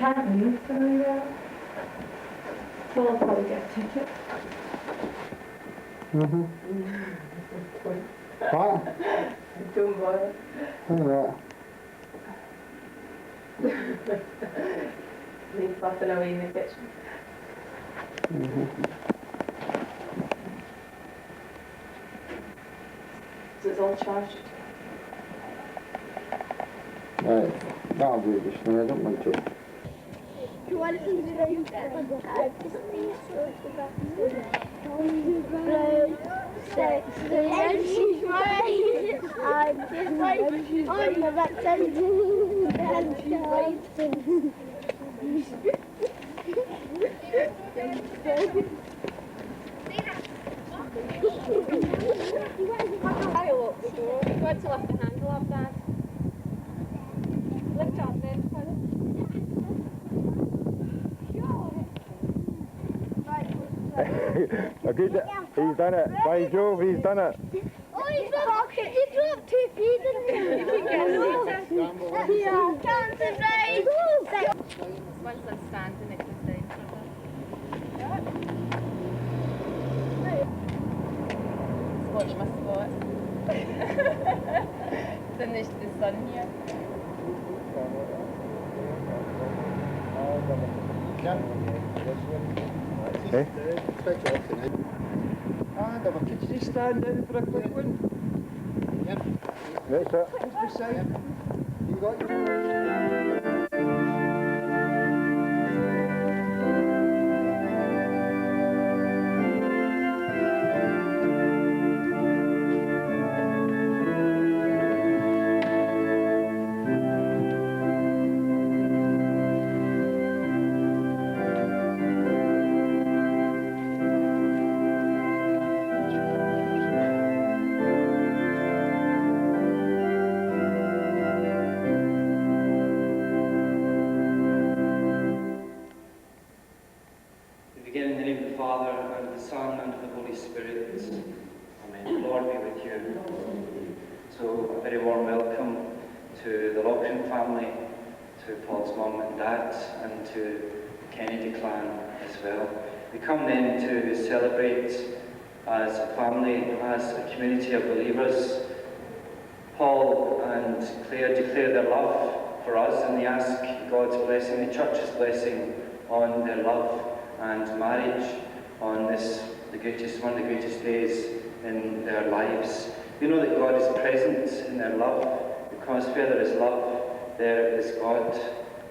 can't leave for that. So I'll probably get a ticket. Mm-hmm. What? Don't bother. Alright. Leave fluffing away in the kitchen. Mm-hmm. So it's all charged. Right. That'll do it just now, I don't want to. Do you want to do the What's off the handle of that? Lift up then, He's done it. By Jove, he's done it. Oh, he dropped 2 feet, didn't he? Yeah, concentrate. Once I'm standing, it can stay. Watch my spot. Finish the sun here. Eh? Could you just stand in for a quick one? That's it. Just beside. You got your... to the Loughlin family, to Paul's mum and dad, and to the Kennedy clan as well. We come then to celebrate as a family, as a community of believers. Paul and Claire declare their love for us, and they ask God's blessing, the church's blessing on their love and marriage on this, one of the greatest days in their lives. We know that God is present in their love, because where there is love, there is God,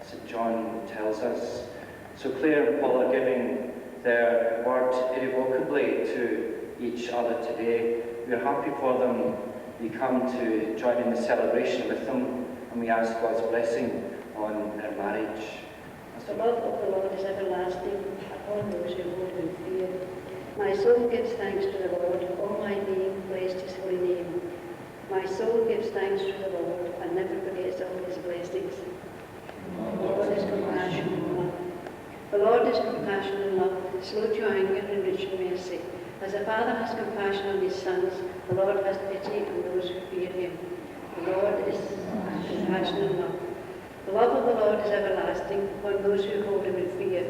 St. John tells us. So Claire and Paul are giving their word irrevocably to each other today. We are happy for them. We come to join in the celebration with them, and we ask God's blessing on their marriage. The love of the Lord is everlasting upon those who hold in fear. My soul gives thanks to the Lord, all my being praised his holy name. My soul gives thanks to the Lord and never forgets all his blessings. The Lord is compassion and love. The Lord is compassion and love, slow to anger and rich in mercy. As a father has compassion on his sons, the Lord has pity on those who fear him. The Lord is compassion and love. The love of the Lord is everlasting upon those who hold him in fear.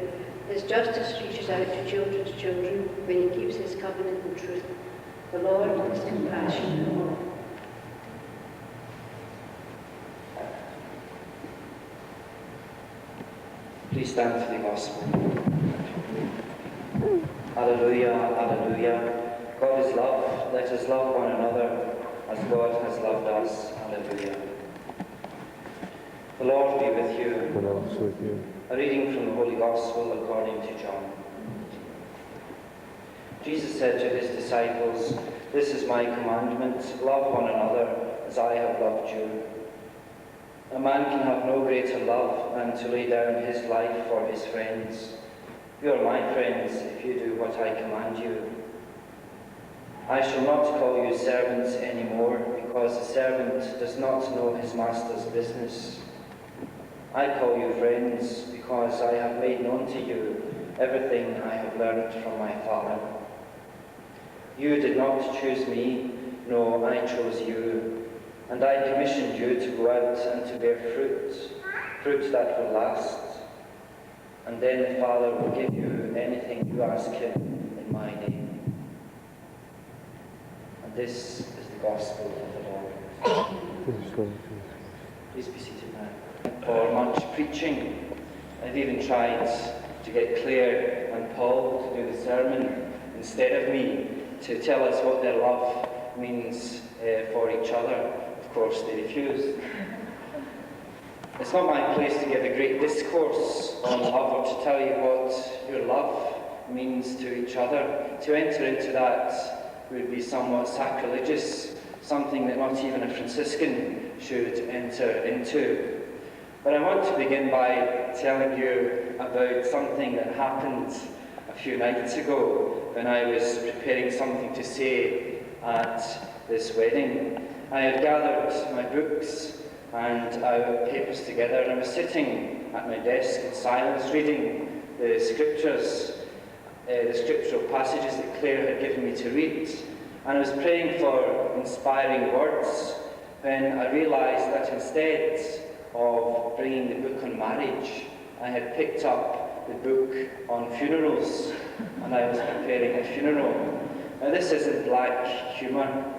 His justice reaches out to children's children when he keeps his covenant in truth. The Lord is compassion and love. Please stand for the gospel. Alleluia, alleluia. God is love. Let us love one another as God has loved us. Alleluia. The Lord be with you. And also with you. A reading from the Holy Gospel according to John. Jesus said to his disciples, "This is my commandment, love one another as I have loved you. A man can have no greater love than to lay down his life for his friends. You are my friends if you do what I command you. I shall not call you servants anymore, because a servant does not know his master's business. I call you friends, because I have made known to you everything I have learned from my Father. You did not choose me, no, I chose you, and I commissioned you to go out and to bear fruit, fruit that will last, and then the Father will give you anything you ask him in my name. And this is the gospel of the Lord. Please be seated now. For much preaching, I've even tried to get Claire and Paul to do the sermon instead of me, to tell us what their love means for each other. Of course, they refused. It's not my place to give a great discourse on love or to tell you what your love means to each other. To enter into that would be somewhat sacrilegious, something that not even a Franciscan should enter into. But I want to begin by telling you about something that happened a few nights ago when I was preparing something to say at this wedding. I had gathered my books and our papers together, and I was sitting at my desk in silence reading the scriptures, the scriptural passages that Claire had given me to read. And I was praying for inspiring words when I realised that instead of bringing the book on marriage, I had picked up the book on funerals, and I was preparing a funeral. Now this isn't black humour.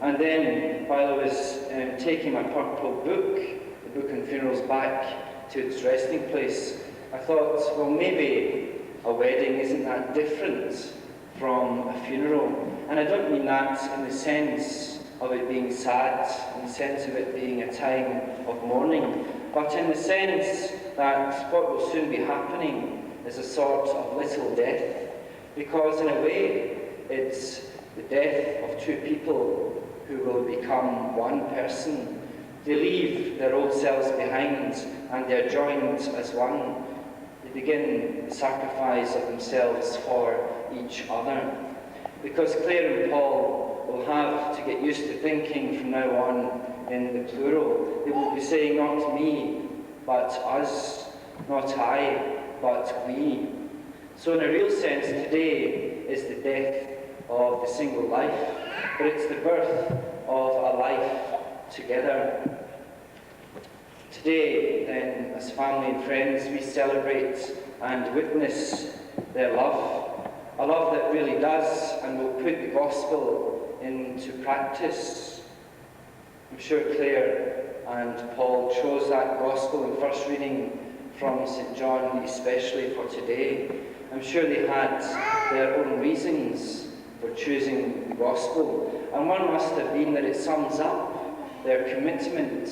And then, while I was taking my purple book, the book on funerals, back to its resting place, I thought, well, maybe a wedding isn't that different from a funeral. And I don't mean that in the sense of it being sad, in the sense of it being a time of mourning, but in the sense that what will soon be happening is a sort of little death, because in a way it's the death of two people who will become one person. They leave their old selves behind and they're joined as one. They begin the sacrifice of themselves for each other. Because Claire and Paul will have to get used to thinking from now on in the plural. They will be saying not me, but us, not I, but we. So in a real sense, today is the death of the single life, but it's the birth of a life together. Today, then, as family and friends, we celebrate and witness their love, a love that really does and will put the gospel into practice. I'm sure Claire and Paul chose that gospel in first reading from St. John, especially for today. I'm sure they had their own reasons for choosing the gospel, and one must have been that it sums up their commitment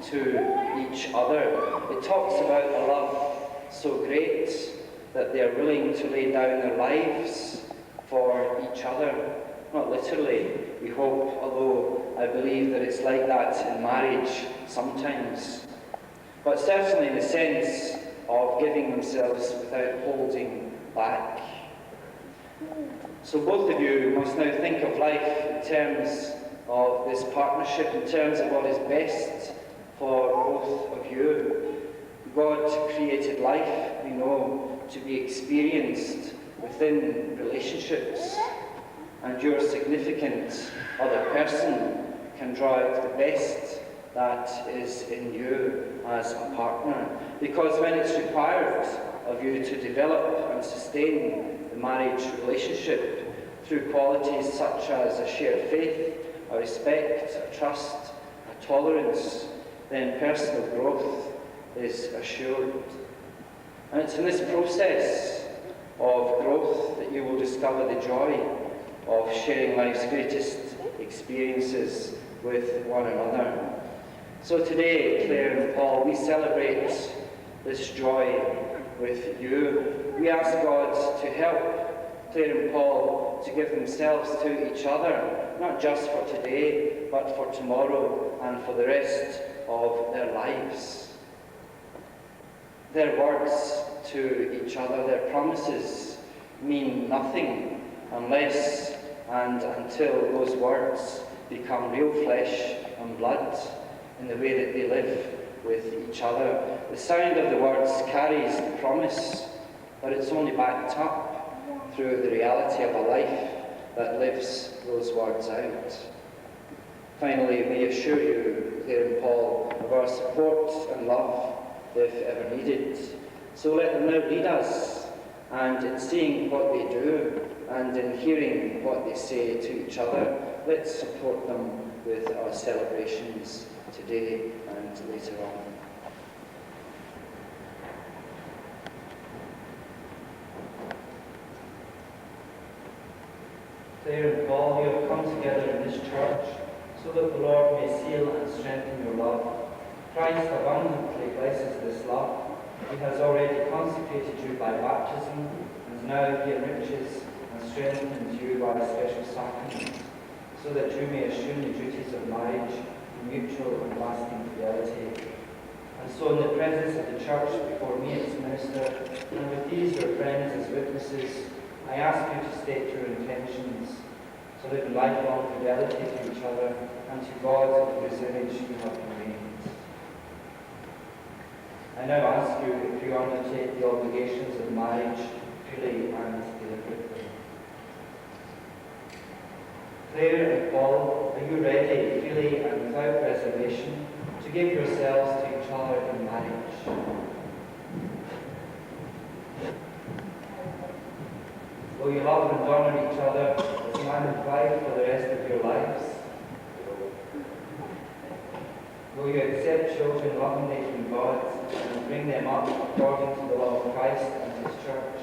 to each other. It talks about a love so great that they are willing to lay down their lives for each other. Not literally, we hope, although I believe that it's like that in marriage sometimes, but certainly in the sense of giving themselves without holding back. So both of you must now think of life in terms of this partnership, in terms of what is best for both of you. God created life, we know, to be experienced within relationships, and your significant other person can draw out the best that is in you as a partner. Because when it's required of you to develop and sustain the marriage relationship through qualities such as a shared faith, a respect, a trust, a tolerance, then personal growth is assured. And it's in this process of growth that you will discover the joy of sharing life's greatest experiences with one another. So today, Claire and Paul, we celebrate this joy with you. We ask God to help Claire and Paul to give themselves to each other, not just for today, but for tomorrow and for the rest of their lives. Their words to each other, their promises, mean nothing unless and until those words become real flesh and blood in the way that they live with each other. The sound of the words carries the promise, but it's only backed up through the reality of a life that lives those words out. Finally, we assure you, Claire and Paul, of our support and love if ever needed. So let them now lead us, and in seeing what they do and in hearing what they say to each other, let's support them with our celebrations today and later on. Claire and Paul, you have come together in this church so that the Lord may seal and strengthen your love. Christ abundantly blesses this love. He has already consecrated you by baptism, and now he enriches and strengthens you by a special sacrament, so that you may assume the duties of marriage in mutual and lasting fidelity. And so in the presence of the church before me its minister, and with these your friends as witnesses, I ask you to state your intentions, to live in lifelong fidelity to each other and to God in whose image you have been made. I now ask you if you undertake the obligations of marriage freely and deliberately. Claire and Paul, are you ready, freely and without reservation, to give yourselves to each other in marriage? Will you love and honour each other as man and wife for the rest of your lives? Will you accept children lovingly from God and bring them up according to the law of Christ and his church?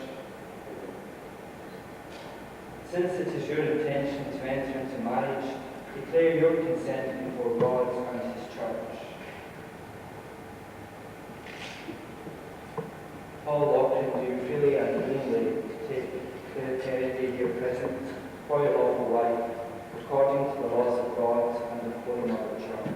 Since it is your intention to enter into marriage, declare your consent before God and his church. Paul Loughlin, do you freely and willingly take Claire Kennedy here present for your lawful wife, according to the laws of God and the Holy Mother Church?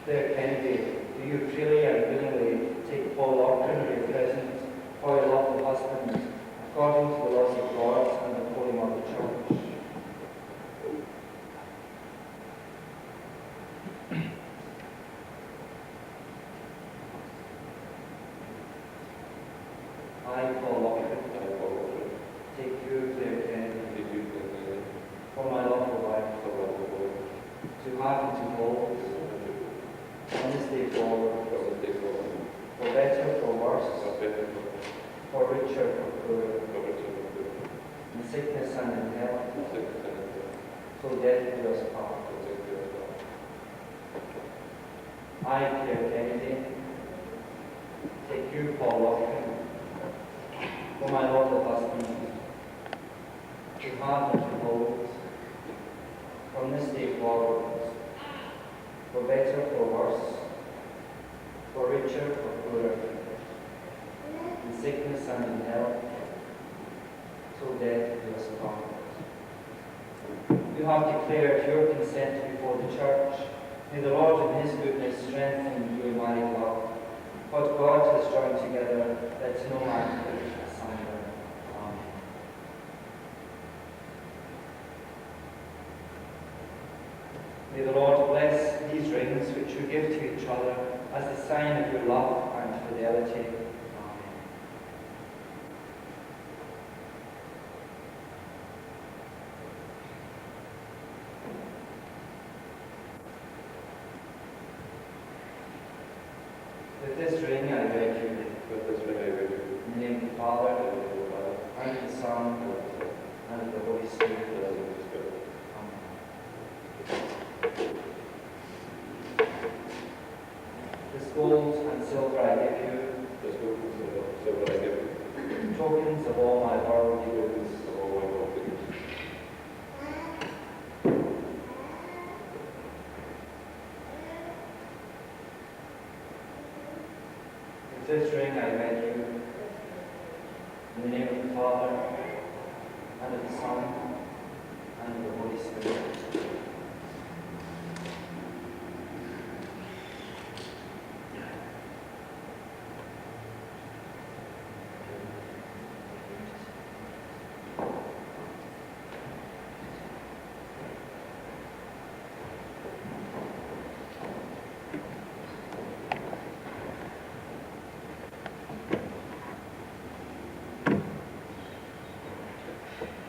Claire Kennedy, do you freely and willingly take Paul Loughlin here present for your lawful husband, according to the laws of God and the Holy Mother Church? I, Paul Loughlin, take you, Claire Kennedy, for my lawful wife, to have and to hold, from this day forward, for better, for worse, for richer, for poorer, in sickness and in health, till death do us part. I, Claire Kennedy, take you, Paul Loughlin, for my lawful husband, to have and to hold, from this day forward, for better, for worse, for richer, for poorer, in sickness and in health, till death do us part. You have declared your consent before the church. May the Lord in his goodness strengthen you in married love. What God has joined together, let no man put asunder. Amen. May the Lord bless these rings which you give to each other as a sign of your love and fidelity. With this ring I beg you, in the name of the Father, and of the Son, and of the Holy Spirit. Amen. This gold and silver I give you, tokens of all my worldly goods. With this ring I beg you, in the name of the Father, and of the Son, and of the Holy Spirit.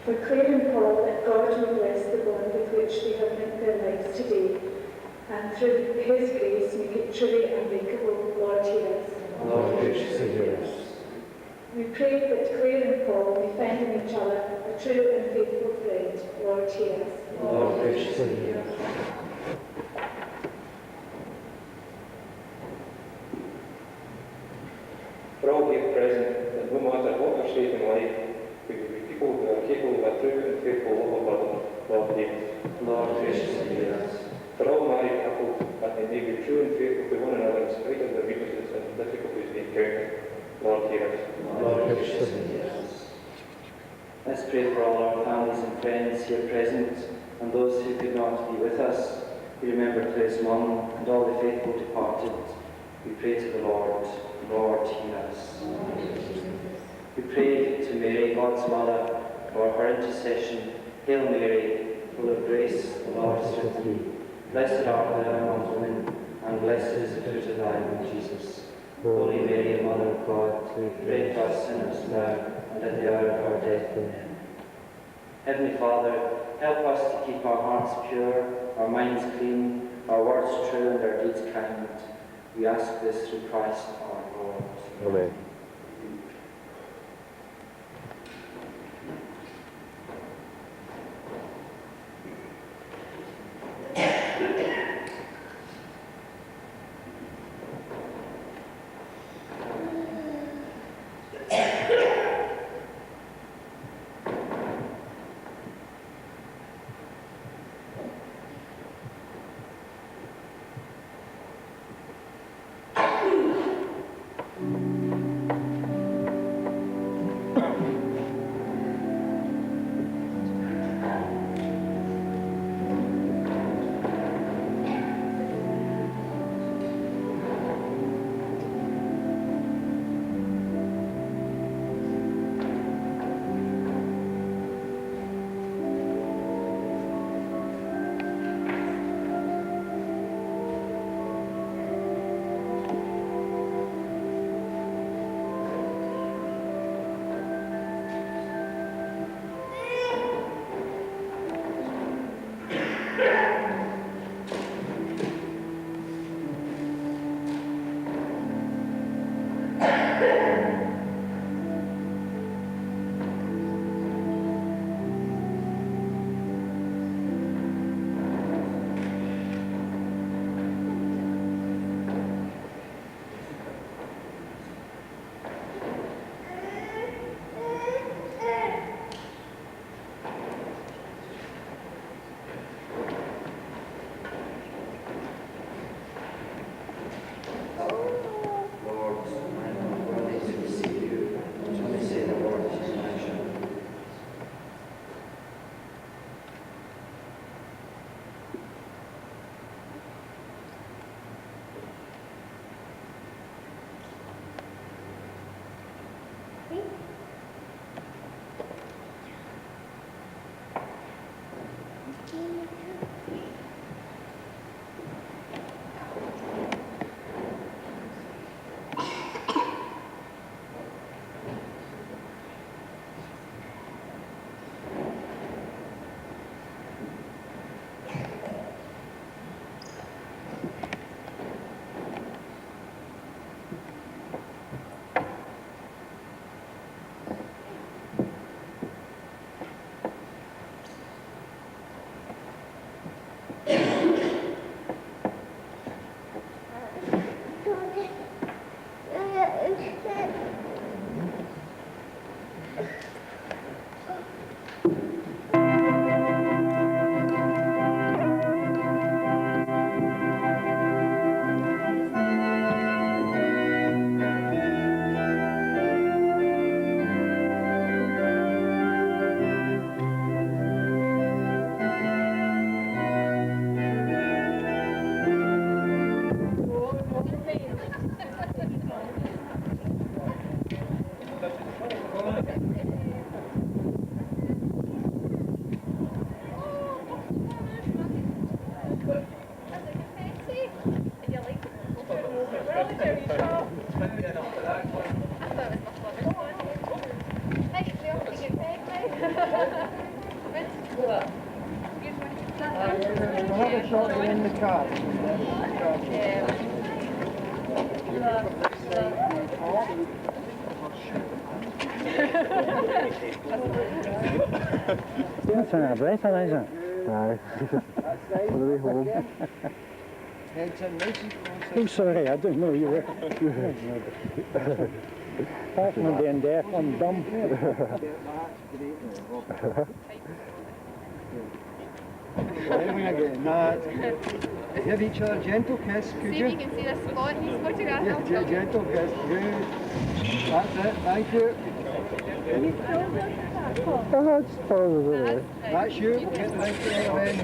For Claire and Paul, that God will bless the bond with which they have linked their lives today, and through his grace make it truly unbreakable. Lord, hear us. Lord, graciously hear us. We pray that Claire and Paul may find in each other a true and faithful friend. Lord, hear us. Lord, graciously hear us. For all here present, and no matter what our state in life, we will be people who are capable of a true and faithful love of others. Lord, hear us. Lord, graciously hear us. For all married couples, that they may be true and faithful to one another in spite of their weaknesses and difficulties they encounter. Lord, hear us. Lord, graciously hear us. Let's pray for all our families and friends here present and those who could not be with us. We remember Claire's mum and all the faithful departed. We pray to the Lord. Lord, hear us. We pray to Mary, God's mother, for her intercession. Hail Mary, full of grace, the Lord is with thee. Blessed art thou among women, and blessed is the fruit of thy womb, Jesus. Holy Mary, Mother of God, pray for us sinners now and at the hour of our death. Amen. Heavenly Father, help us to keep our hearts pure, our minds clean, our words true, and our deeds kind. We ask this through Christ our Lord. Amen. That's a breath, isn't it? Aye. On the way home. Heads in nice and close. I'm sorry, I didn't know you were. Apart from being deaf, I'm dumb. Everything again. Give each other a gentle kiss, could See you? if you can see the spot. He's photographed. Yeah, gentle kiss. Good. That's it. Thank you. Oh, it's probably. That's you. We'll get the right to the other end.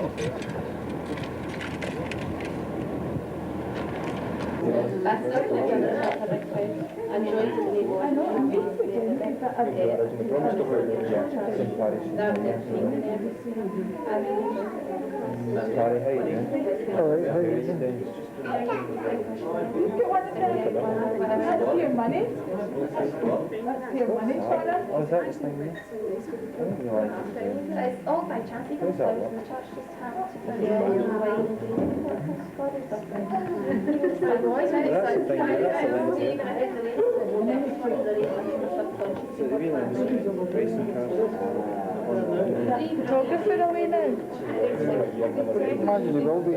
It's all by chance. Even if I was in the church, just happened to find out Photographer away now. Imagine you will be.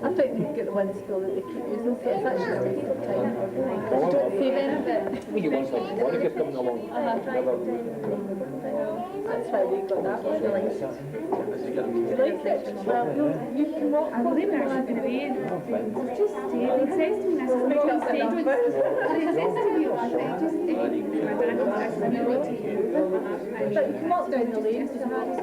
I think you get the one school that they keep using, so it's actually a waste of time. Don't save any of it. That's why we got that one. You like it? Well, you can walk. I believe they're actually going to be in. Just stay. It says to me, I suspect I'll stay. It says to me, just stay. But you can walk down the lane. Just come back to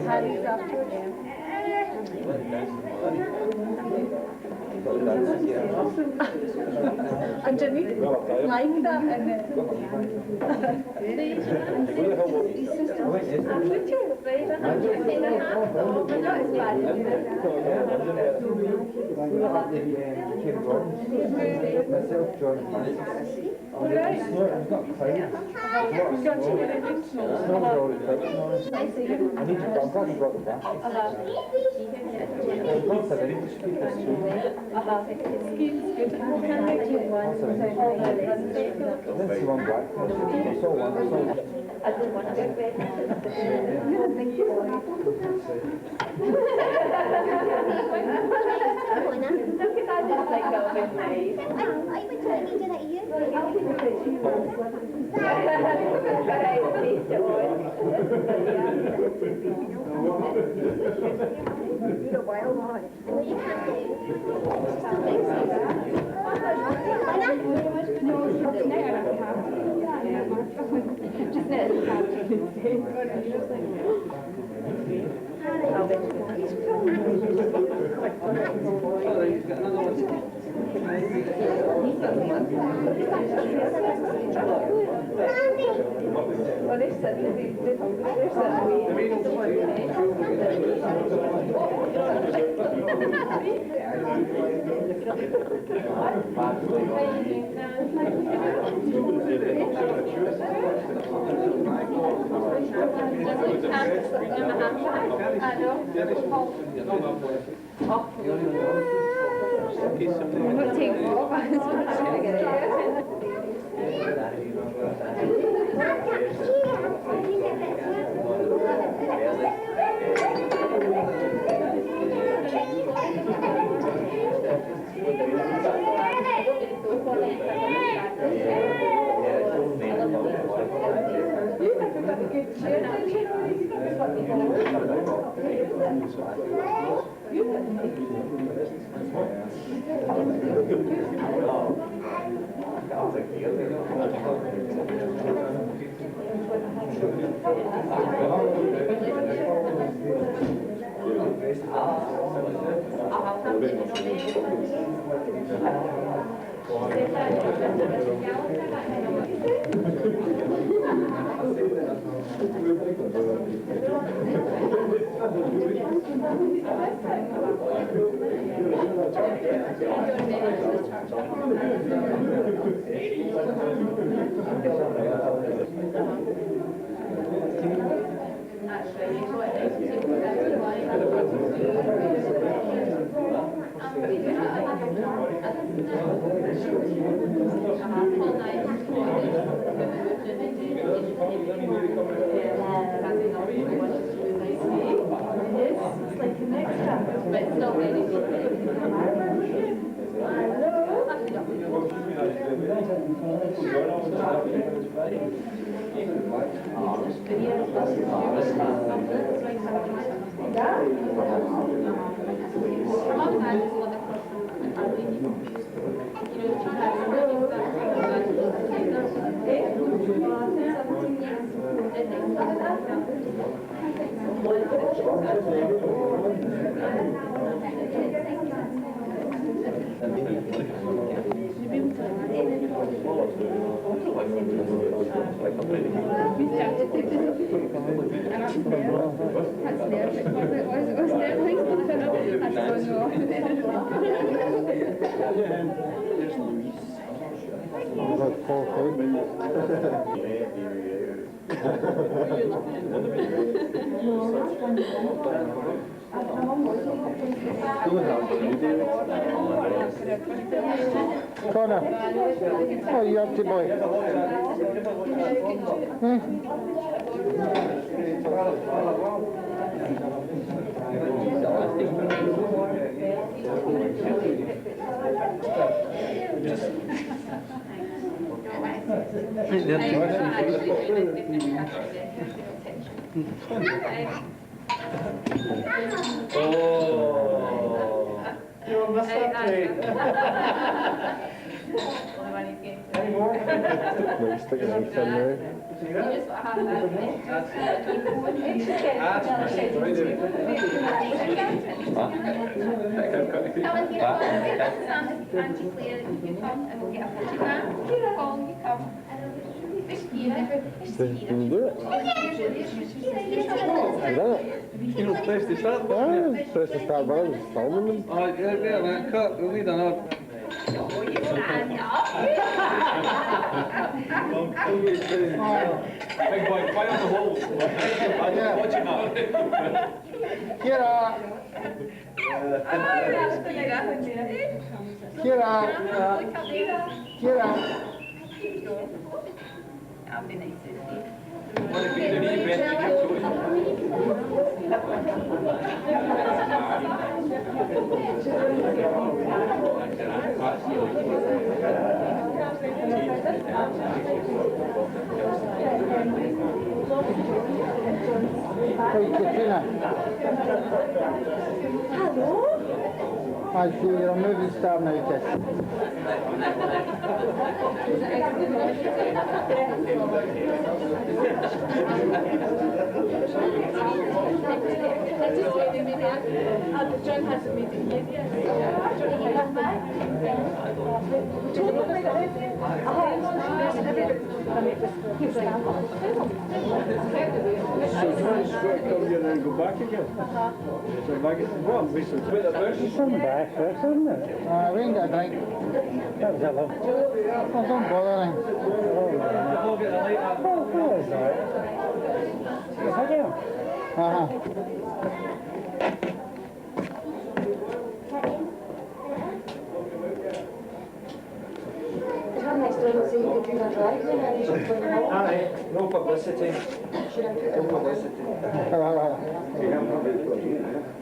Harry's afterwards. Underneath, like that, and then. Myself, John. I need to bump up and got the back. That's one black. I saw one. I don't want to get back. You're a wild one. Connor, what are you up to, boy? You'll miss that trade. Any more? Maybe stick a knife in there. Auntie Claire, you come and we'll get a photograph. Paul, you come. Can you do it? You done it? You know, place to start. Yeah, press the start button, it's filming them. Oh, yeah, man, cut. We'll need another. Stand up. Big boy, fire the hole. I'm watching that. Kira! Kira! Kira! That'll be nice to see. What a good event to keep Hey, Katrina. Hello? I see you're a movie star now, kid. John hasn't made it yet. Come here and go back again. So back at well, basically. It's some back first, isn't it? We ain't got a drink. That was hello. Oh, don't bother him. We'll get a light up. Oh, that's all right. Thank you. Aye, no publicity. No publicity.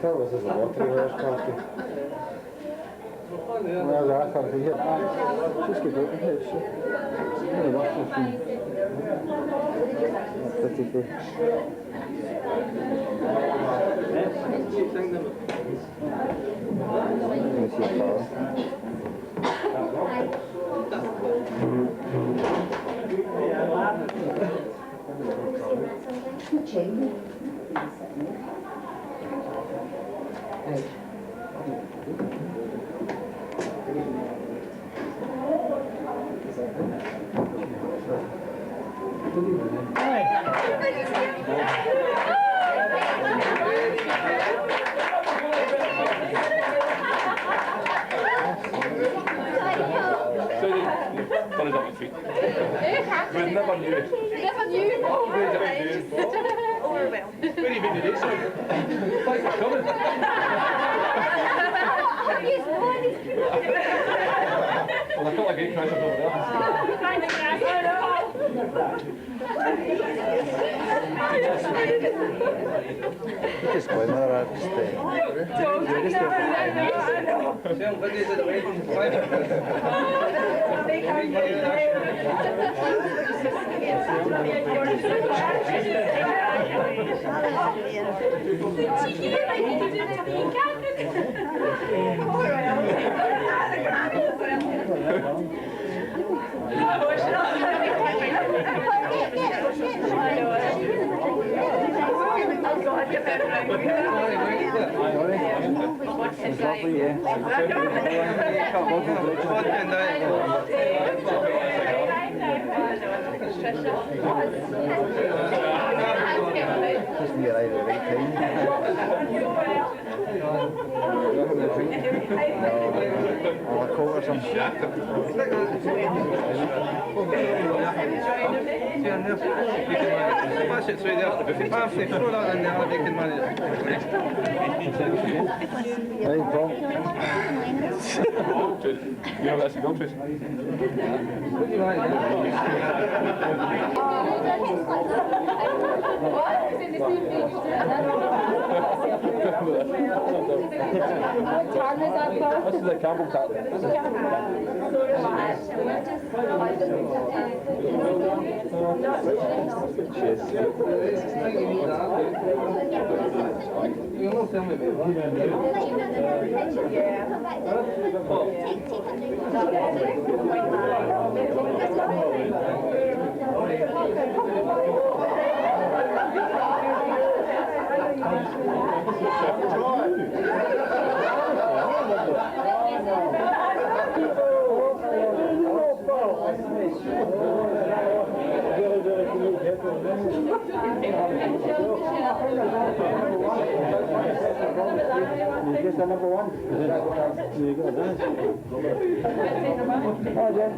That was just a watery ware's party. Well, that's how to get back. Just get out of here, shit. Really watch this thing. Pretty good. Let me see a flower. Funny up my feet. We never knew. Never knew. Overwhelmed. Where even did it say? Thanks for coming. Yes, no, Well, a couple of great crashers over there. Just go in there, just near right at the right time. Or a coat or something. Smash it through there. If you pass it, throw that in there, you can manage it. Right, Paul. You know that's a good twist. This is a Campbell cat. You get the number one? You got that? Oh, Jen.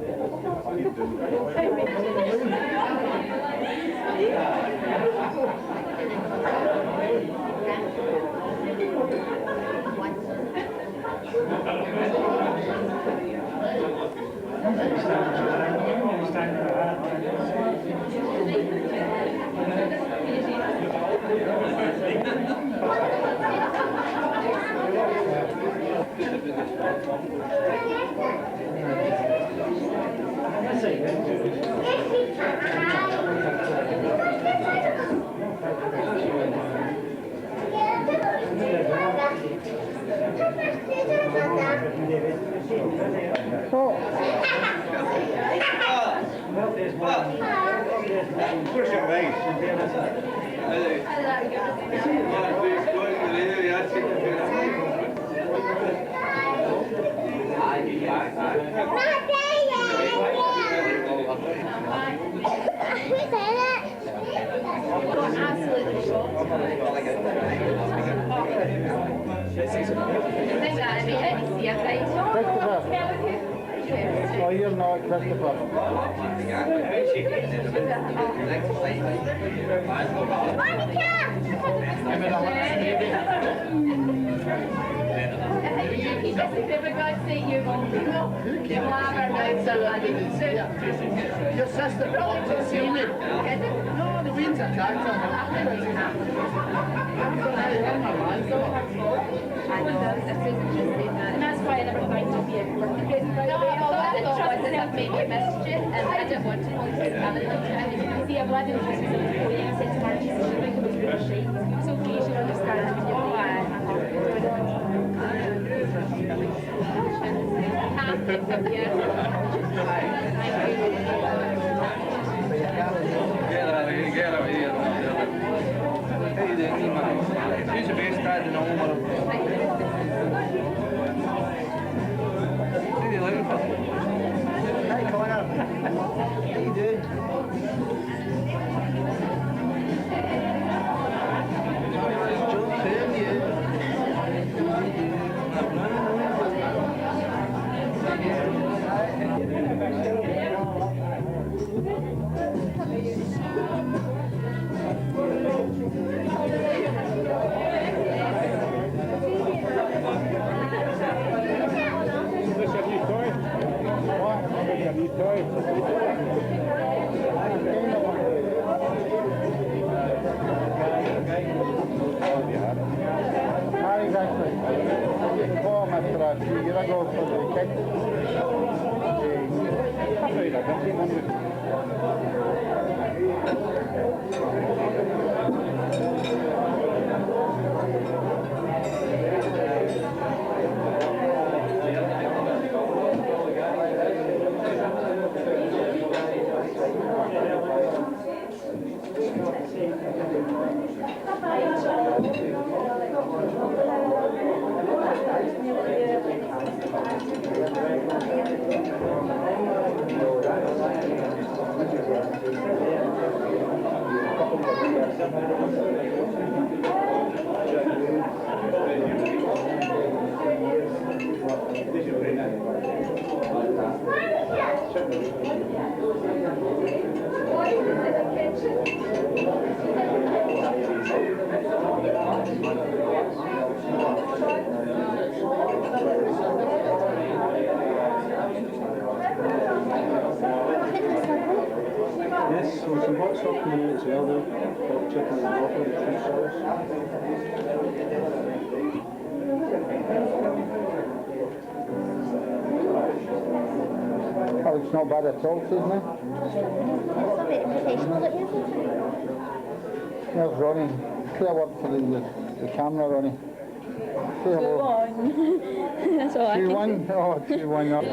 Oh, you're not Christopher. Your sister probably to see me. No, the winds are character. And that's why I never thought to be a birthday present. No, I thought that made me mischief, and I didn't want to see a blood interest was in the way I said to Margie, so she think it was really shite. It's okay, she'll understand when you're Get out of here. How you doing, man? Who's the best dad in all of them? Who are you looking for? Hi, Connor. How you doing? Exactly. Oh, Mr. A year ago for the kids. Yes, so some hot sauce coming in as well though. Hot chicken and broccoli and cheese sauce. Oh, it's not bad at all, isn't it? There's Ronnie. Say a word for the camera, Ronnie. Say hello. 2-1. That's all I can 2-1? Oh, 2-1 up.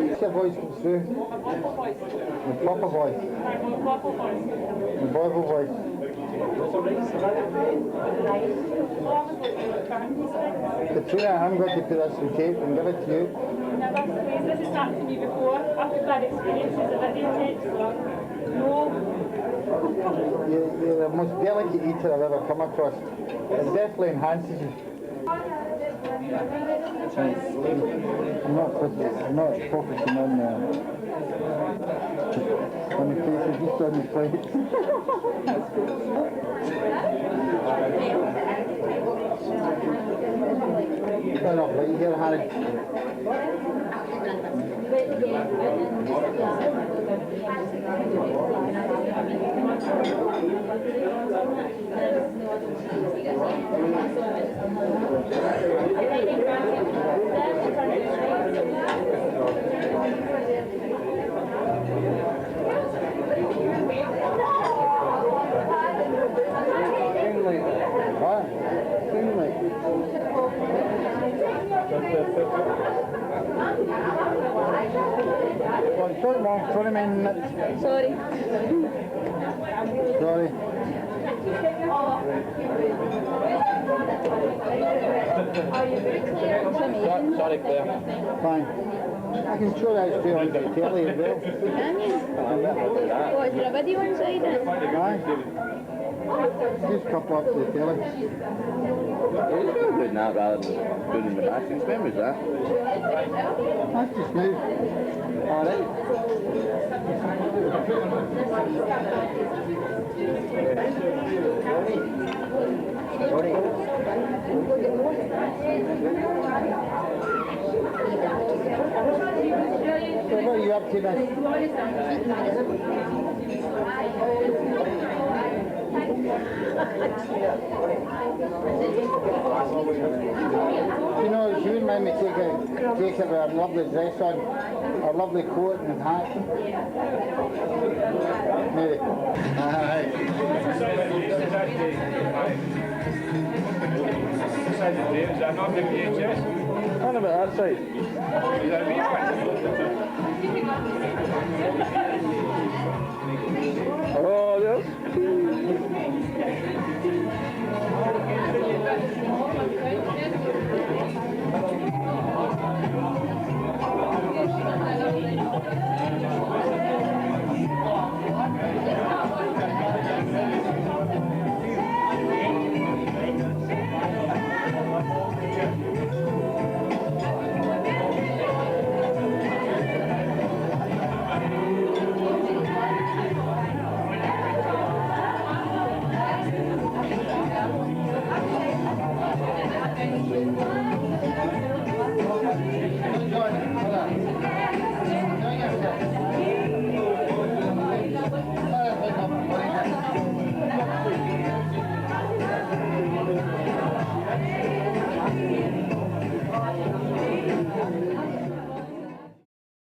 What's your voice comes through? The proper voice. The Bible voice. Katrina, I'm going to put this on tape and give it to you. Now that's the way this has happened to me before. After bad experiences, a video tape, so no. You're the most delicate eater I've ever come across. It definitely enhances you. I'm not focusing on the faces, just on the plate. Turn off right here, Harry. What? Well, sorry, Mom. Sorry, man. Sorry. Sorry. Sorry, Claire. Fine. I can show that straight on the telly as well. Can you? What, is there a video inside it? Aye. Just couple up to the telly. It's really good now rather than doing the gymnastics. When was that? That's just now. Alright. So what are you up to then? You know, she wouldn't mind me take her with her lovely dress on, her lovely coat and hat. Maybe. Aye. What about that side? Oh, yes.